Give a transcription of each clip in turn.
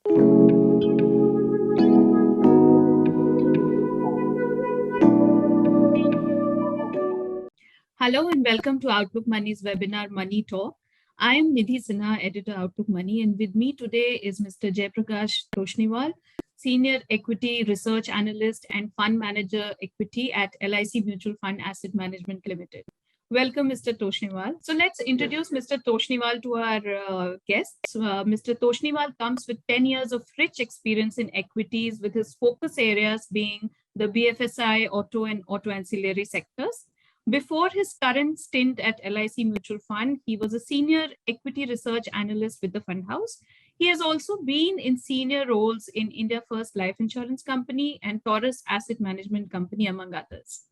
Hello and welcome to Outlook Money's webinar Money Talk. I am Nidhi Sinha, editor Outlook Money, and with me today is Mr. Jaiprakash Toshniwal, senior equity research analyst and fund manager equity at LIC Mutual Fund Asset Management Limited. Welcome, Mr. Toshniwal. So let's introduce Mr. Toshniwal to our guests. Mr. Toshniwal comes with 10 years of rich experience in equities, with his focus areas being the BFSI, auto and auto ancillary sectors. Before his current stint at LIC Mutual Fund, he was a senior equity research analyst with the fund house. He has also been in senior roles in India First Life Insurance Company and Taurus Asset Management Company, among others.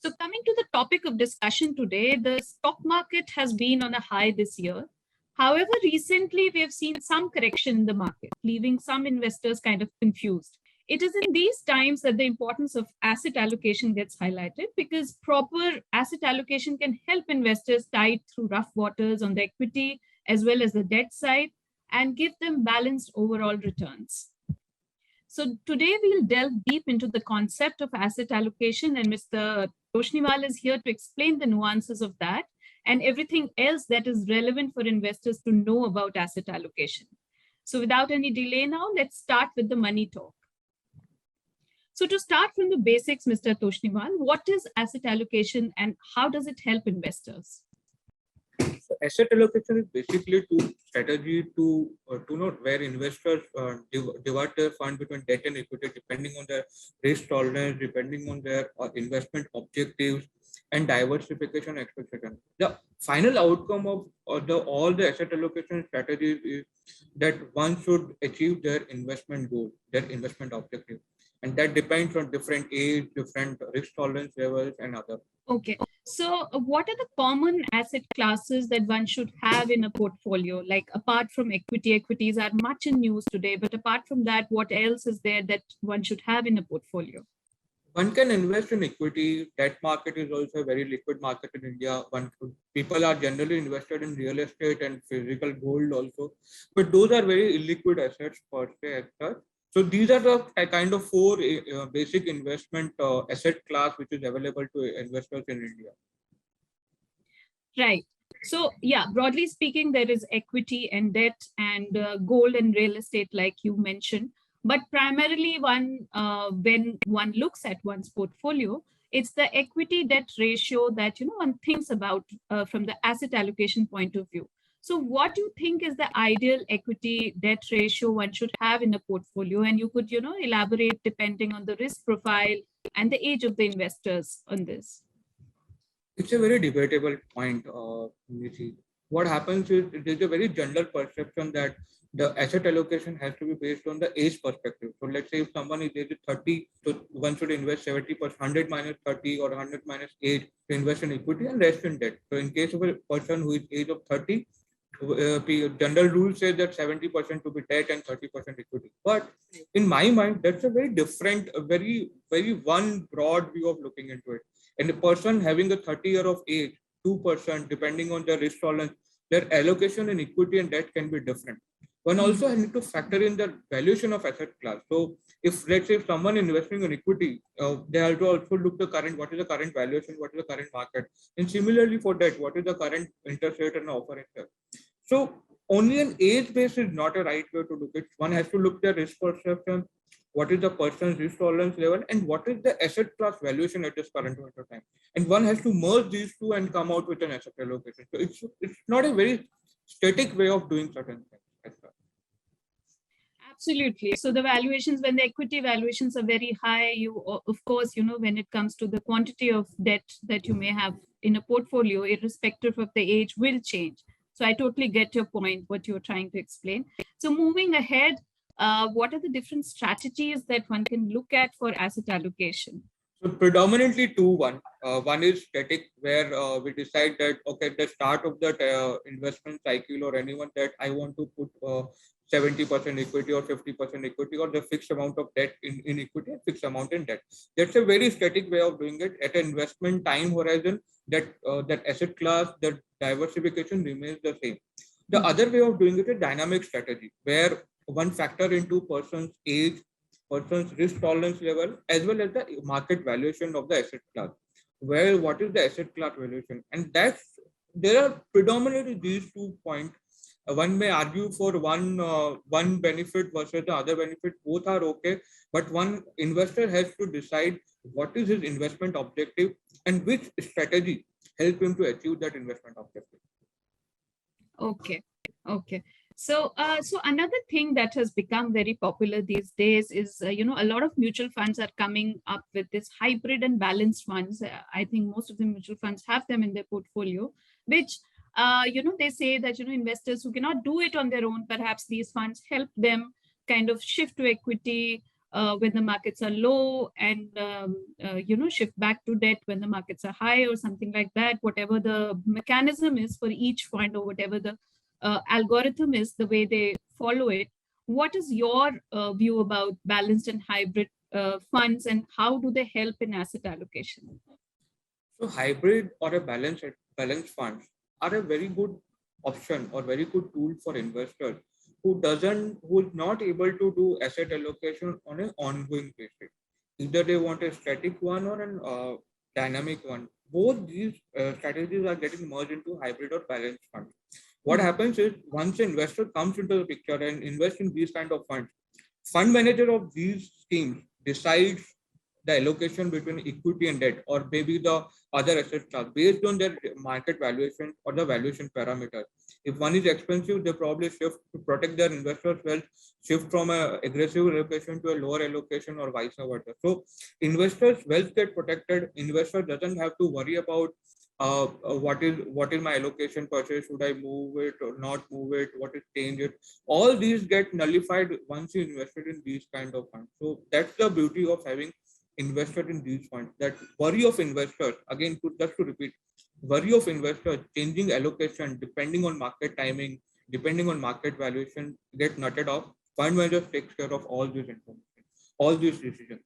So coming to the topic of discussion today, the stock market has been on a high this year. However, recently we have seen some correction in the market, leaving some investors kind of confused. It is in these times that the importance of asset allocation gets highlighted, because proper asset allocation can help investors tide through rough waters on the equity as well as the debt side and give them balanced overall returns. So today we'll delve deep into the concept of asset allocation, and Mr. Toshniwal is here to explain the nuances of that and everything else that is relevant for investors to know about asset allocation. So without any delay now, let's start with the money talk. So to start from the basics, Mr. Toshniwal, what is asset allocation and how does it help investors? So asset allocation is basically to strategy to know where investors divide their fund between debt and equity depending on their risk tolerance, depending on their investment objectives and diversification expectation. The final outcome of all the asset allocation strategies is that one should achieve their investment goal, their investment objective. And that depends on different age, different risk tolerance levels and other. Okay. So what are the common asset classes that one should have in a portfolio? Like apart from equity, equities are much in news today, but apart from that, what else is there that one should have in a portfolio? One can invest in equity. Debt market is also a very liquid market in India. People are generally invested in real estate and physical gold also, but those are very illiquid assets per se as such. So these are the kind of four basic investment asset class which is available to investors in India. Right. So yeah, broadly speaking, there is equity and debt and gold and real estate, like you mentioned. But primarily, when one looks at one's portfolio, it's the equity debt ratio that one thinks about from the asset allocation point of view. So what do you think is the ideal equity debt ratio one should have in a portfolio? And you could elaborate depending on the risk profile and the age of the investors on this. It's a very debatable point. What happens is there's a very general perception that the asset allocation has to be based on the age perspective. So let's say if someone is age 30, so one should invest 70%, 100 minus 30 or 100 minus age to invest in equity and rest in debt. So in case of a person who is age of 30, general rule says that 70% to be debt and 30% equity. But in my mind, that's a very different, very one broad view of looking into it. And a person having a 30 year of age, 2%, depending on their risk tolerance, their allocation in equity and debt can be different. One also need to factor in the valuation of asset class. So if let's say if someone investing in equity, they have to also look the current, what is the current valuation, what is the current market. And similarly for debt, what is the current interest rate and offer itself. So only an age base is not a right way to look at it. One has to look at the risk perception, what is the person's risk tolerance level, and what is the asset class valuation at this current point of time. And one has to merge these two and come out with an asset allocation. So it's not a very static way of doing certain things. Absolutely. So the valuations, when the equity valuations are very high, you, of course, when it comes to the quantity of debt that you may have in a portfolio, irrespective of the age, will change. So I totally get your point, what you're trying to explain. So moving ahead, what are the different strategies that one can look at for asset allocation? So predominantly two. One is static, where we decide that, okay, at the start of the investment cycle or anyone that I want to put 70% equity or 50% equity or the fixed amount of debt in equity and fixed amount in debt. That's a very static way of doing it. At an investment time horizon, that asset class, that diversification remains the same. The other way of doing it is dynamic strategy, where one factor into person's age, person's risk tolerance level, as well as the market valuation of the asset class. Where what is the asset class valuation? And that's there are predominantly these 2 points. One may argue for one benefit versus the other benefit. Both are okay, but one investor has to decide what is his investment objective and which strategy help him to achieve that investment objective. Okay. Okay. So another thing that has become very popular these days is, a lot of mutual funds are coming up with this hybrid and balanced funds. I think most of the mutual funds have them in their portfolio, which, they say that, investors who cannot do it on their own, perhaps these funds help them kind of shift to equity when the markets are low, and, shift back to debt when the markets are high, or something like that, whatever the mechanism is for each fund, or whatever the algorithm is, the way they follow it. What is your view about balanced and hybrid funds, and how do they help in asset allocation? So hybrid or a balanced funds are a very good option or very good tool for investors who is not able to do asset allocation on an ongoing basis. Either they want a static one or an dynamic one. Both these strategies are getting merged into hybrid or balanced funds. What happens is once an investor comes into the picture and invests in these kind of funds, fund manager of these schemes decides the allocation between equity and debt, or maybe the other asset class based on their market valuation or the valuation parameter. If one is expensive, they probably shift to protect their investors' wealth, shift from a aggressive allocation to a lower allocation, or vice versa. So investors' wealth get protected. Investor doesn't have to worry about what is my allocation per se, should I move it or not move it, what is change it. All these get nullified once you invested in these kind of funds. So that's the beauty of having invested in these funds. That worry of investors, again, just to repeat, worry of investors changing allocation depending on market timing, depending on market valuation, get nutted off. Fund manager takes care of all this information, all these decisions.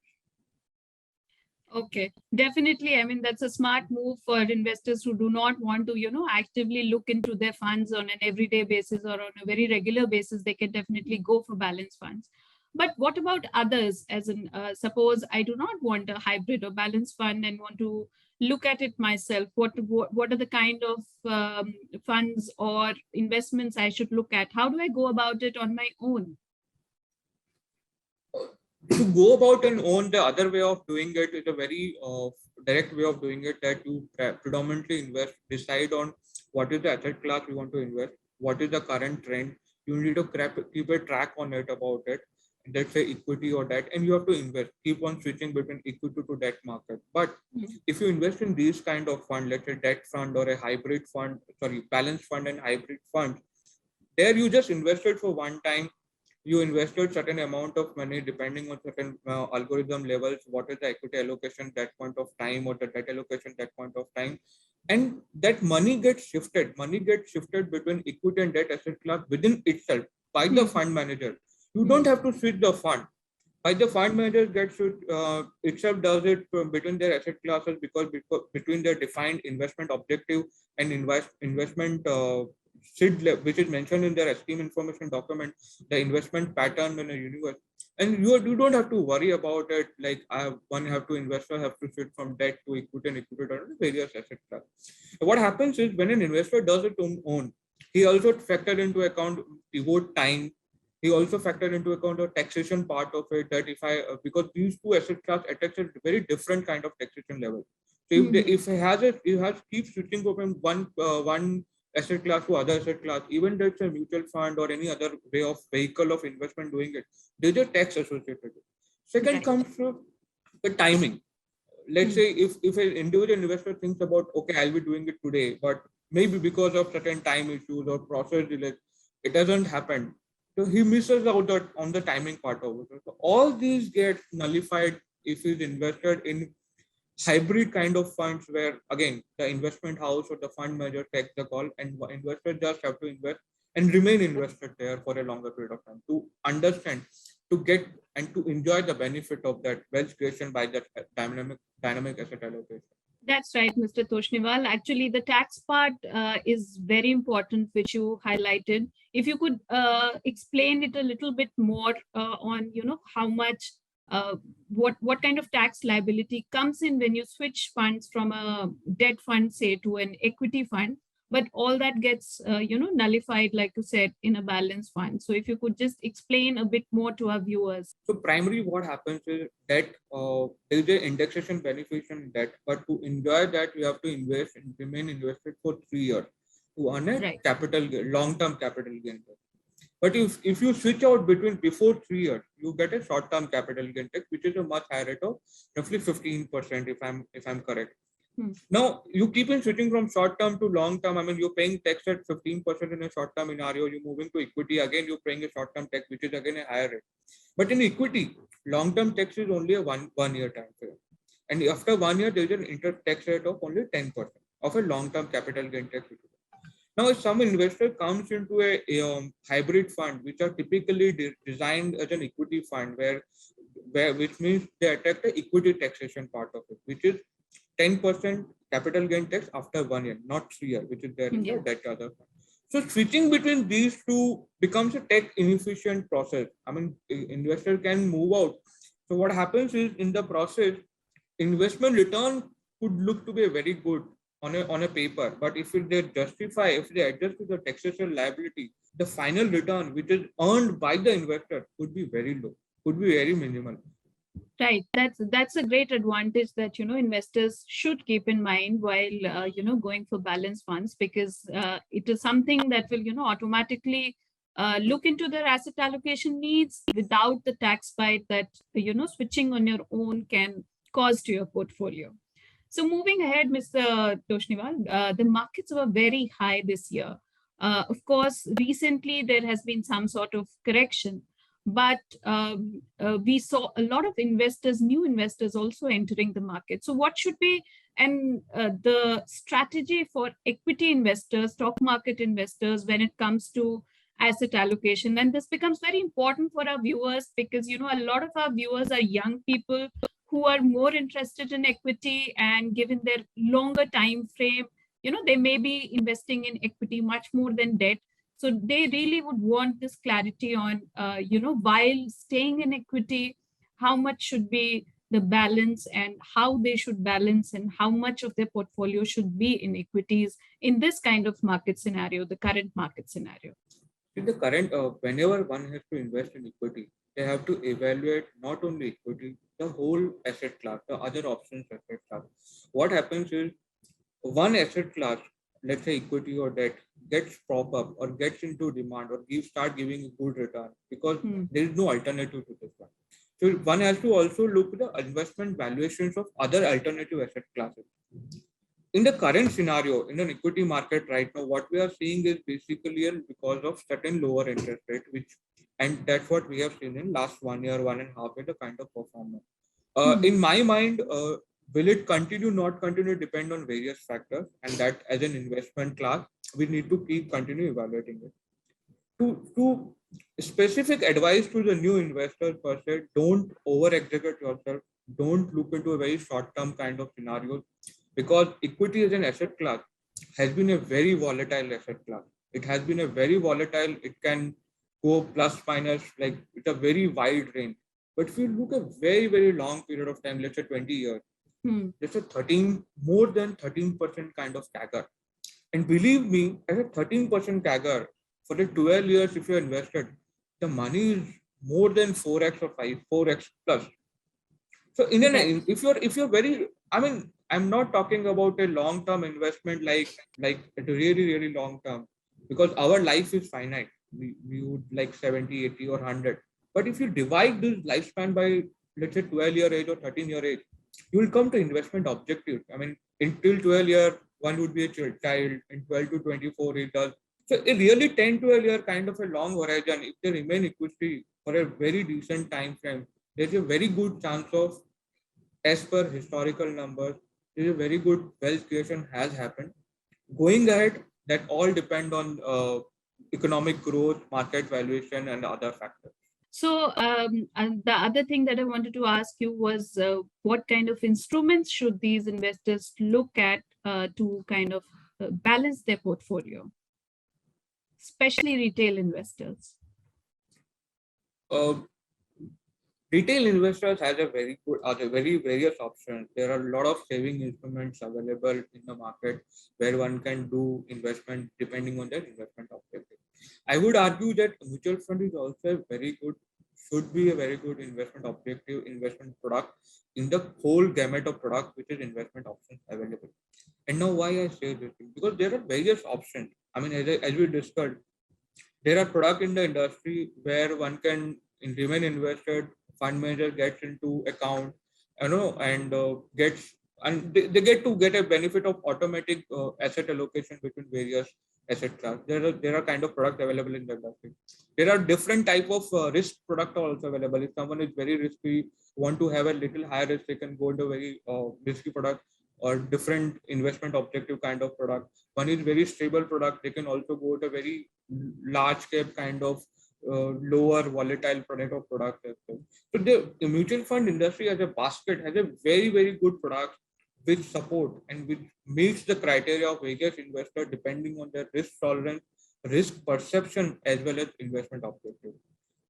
Okay, definitely. I mean, that's a smart move for investors who do not want to, actively look into their funds on an everyday basis or on a very regular basis. They can definitely go for balanced funds. But what about others? As in, suppose I do not want a hybrid or balanced fund and want to look at it myself. What are the kind of funds or investments I should look at? How do I go about it on my own? To go about and own, the other way of doing it is a very direct way of doing it, that you predominantly decide on what is the asset class you want to invest, what is the current trend. You need to keep a track on it about it. Let's say equity or debt, and you have to invest, keep on switching between equity to debt market. But if you invest in these kind of fund, let's say debt fund or a hybrid fund, sorry, balanced fund and hybrid fund, there you just invested for one time. You invested certain amount of money depending on certain algorithm levels, what is the equity allocation that point of time or the debt allocation that point of time, and that money gets shifted between equity and debt asset class within itself by the fund manager. You don't have to switch the fund. By the fund manager gets itself does it between their asset classes, because between their defined investment objective and investment SID, which is mentioned in their scheme information document, the investment pattern in a universe. And you don't have to worry about it. Like one have to investor have to switch from debt to equity and equity to various asset class. What happens is when an investor does it on own, he also factor into account devote time. He also factored into account the taxation part of it, that if I because these two asset class attach a very different kind of taxation level. So if he has keep switching from one asset class to other asset class, even that's a mutual fund or any other way of vehicle of investment doing it, there's a tax associated with it. Second comes to the timing. Let's say if an individual investor thinks about, okay, I'll be doing it today, but maybe because of certain time issues or process delays, it doesn't happen. So he misses out on the timing part of it. So all these get nullified if he's invested in hybrid kind of funds, where again the investment house or the fund manager takes the call, and investors just have to invest and remain invested there for a longer period of time to understand, to get and to enjoy the benefit of that wealth creation by that dynamic asset allocation. That's right, Mr. Toshniwal. Actually, the tax part is very important, which you highlighted. If you could explain it a little bit more on, how much, what kind of tax liability comes in when you switch funds from a debt fund, say, to an equity fund, but all that gets, nullified, like you said, in a balance fund. So if you could just explain a bit more to our viewers. So primarily what happens is that there is an indexation benefit in debt, but to enjoy that, you have to invest and remain invested for 3 years to earn a Right. long-term capital gain. But if you switch out between before 3 years, you get a short-term capital gain tax, which is a much higher rate of roughly 15%, if I'm correct. Hmm. Now you keep on switching from short term to long term. I mean, you're paying tax at 15% in a short term scenario. You're moving to equity again. You're paying a short term tax, which is again a higher rate. But in equity, long term tax is only a one year time frame, and after 1 year, there is an interest tax rate of only 10% of a long term capital gain tax. Now, if some investor comes into a hybrid fund, which are typically designed as an equity fund, where which means they attract the equity taxation part of it, which is 10% capital gain tax after 1 year, not 3 year, which is there in Yeah. that other fund. So switching between these two becomes a tax inefficient process. I mean, investor can move out. So what happens is in the process, investment return could look to be very good on a paper, but if they adjust to the taxation liability, the final return which is earned by the investor could be very low, could be very minimal. Right. That's a great advantage that investors should keep in mind while going for balance funds, because it is something that will automatically look into their asset allocation needs without the tax bite that switching on your own can cause to your portfolio. So moving ahead, Mr. Toshniwal, the markets were very high this year. Of course, recently there has been some sort of correction, but we saw a lot of investors, new investors also entering the market. So what should be the strategy for equity investors, stock market investors when it comes to asset allocation? And this becomes very important for our viewers because a lot of our viewers are young people who are more interested in equity, and given their longer time frame, they may be investing in equity much more than debt. So they really would want this clarity on, while staying in equity, how much should be the balance and how they should balance, and how much of their portfolio should be in equities in this kind of market scenario, the current market scenario. In the current, whenever one has to invest in equity, they have to evaluate not only equity, the whole asset class, the other options asset class. What happens is one asset class, let's say equity or debt, gets prop up or gets into demand or start giving a good return because there is no alternative to this one. So one has to also look at the investment valuations of other alternative asset classes. In the current scenario, in an equity market right now, what we are seeing is basically because of certain lower interest rate, and that's what we have seen in last 1 year, 1.5 year, the kind of performance. In my mind, will it continue, not continue, depend on various factors, and that as an investment class, we need to continue evaluating it. To specific advice to the new investors per se, don't over execute yourself. Don't look into a very short term kind of scenario, because equity as an asset class has been a very volatile asset class. It has been a very volatile. It can go plus minus, like it's a very wide range. But if you look at very very long period of time, let's say 20 years, it's a 13 more than 13% kind of CAGR. And believe me, as a 13% CAGR for the 12 years, if you're invested, the money is more than 4x or 4x plus. So if you're very, I mean, I'm not talking about a long-term investment like a really, really long term, because our life is finite. We would like 70, 80 or 100. But if you divide this lifespan by, let's say, 12-year age or 13-year age, you will come to investment objectives. I mean, until 12 year, one would be a child. In 12 to 24, it does. So a really 10, 12-year kind of a long horizon, if they remain equity for a very decent time frame, there's a very good chance of, as per historical numbers, there's a very good wealth creation has happened. Going ahead, that all depend on economic growth, market valuation, and other factors. So and the other thing that I wanted to ask you was what kind of instruments should these investors look at to kind of balance their portfolio, especially retail investors? Uh, Retail investors has a very good, are a very various options. There are a lot of saving instruments available in the market where one can do investment depending on their investment objective. I would argue that mutual fund is also a very good, should be a very good investment objective, investment product in the whole gamut of products which is investment options available. And now why I say this thing? Because there are various options. I mean, as we discussed, there are products in the industry where one can remain invested, fund manager gets into account, and gets, and they get to get a benefit of automatic asset allocation between various asset class. There are kind of products available in the industry. There are different type of risk product also available. If someone is very risky, want to have a little higher risk, they can go into very risky product or different investment objective kind of product. One is very stable product. They can also go to very large cap kind of lower volatile product or product as well. So the mutual fund industry as a basket has a very good product which support and which meets the criteria of various investors depending on their risk tolerance, risk perception, as well as investment objective.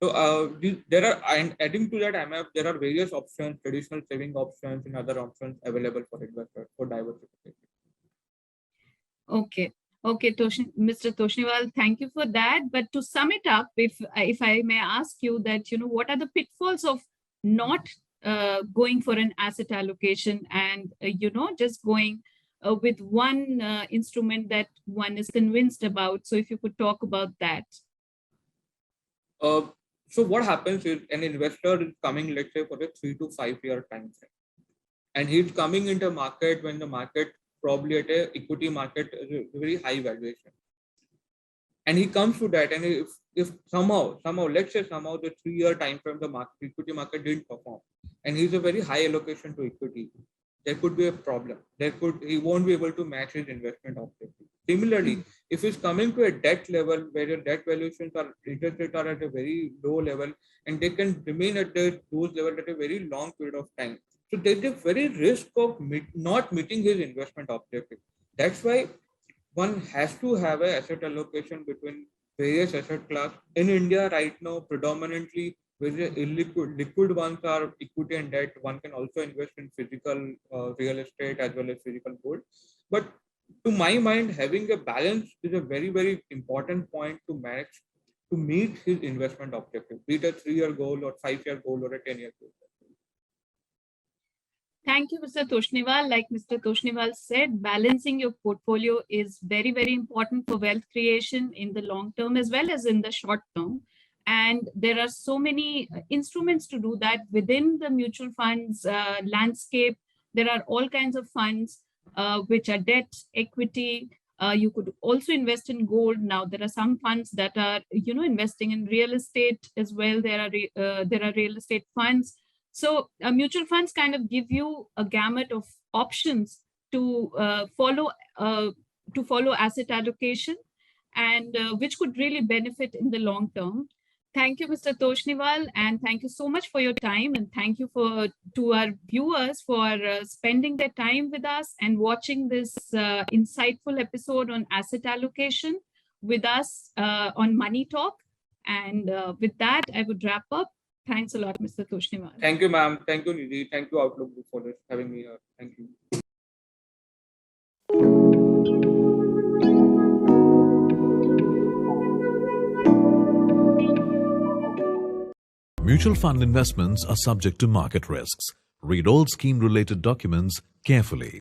So there are, and adding to that, there are various options, traditional saving options and other options available for investors for diversification. Okay. Okay, Mr. Toshniwal, thank you for that. But to sum it up, if I may ask you that, what are the pitfalls of not going for an asset allocation and, just going with one instrument that one is convinced about? So if you could talk about that. So what happens is an investor is coming, let's say, for a 3 to 5 year time frame, and he's coming into market when the market probably at a equity market is a very high valuation, and he comes to that, and if somehow let's say somehow the 3 year time frame the equity market didn't perform, and he's a very high allocation to equity, there could be a problem. He won't be able to match his investment objective. Similarly, if he's coming to a debt level where your debt valuations are interest rates are at a very low level and they can remain at those levels at a very long period of time. So there's a very risk of not meeting his investment objective. That's why one has to have an asset allocation between various asset class. In India right now, predominantly where liquid ones are equity and debt. One can also invest in physical real estate as well as physical gold. But to my mind, having a balance is a very important point to match to meet his investment objective, be it a 3 year goal or 5 year goal or a 10 year goal. Thank you, Mr. Toshniwal. Like Mr. Toshniwal said, balancing your portfolio is very important for wealth creation in the long term as well as in the short term. And there are so many instruments to do that within the mutual funds landscape. There are all kinds of funds which are debt, equity. You could also invest in gold. Now there are some funds that are, investing in real estate as well. There are real estate funds. So mutual funds kind of give you a gamut of options to follow asset allocation, and which could really benefit in the long term. Thank you, Mr. Toshniwal, and thank you so much for your time. And thank you to our viewers for spending their time with us and watching this insightful episode on asset allocation with us on Money Talk. And with that, I would wrap up. Thanks a lot, Mr. Toshniwal. Thank you, ma'am. Thank you, Nidhi. Thank you, Outlook, for having me here. Thank you. Mutual fund investments are subject to market risks. Read all scheme-related documents carefully.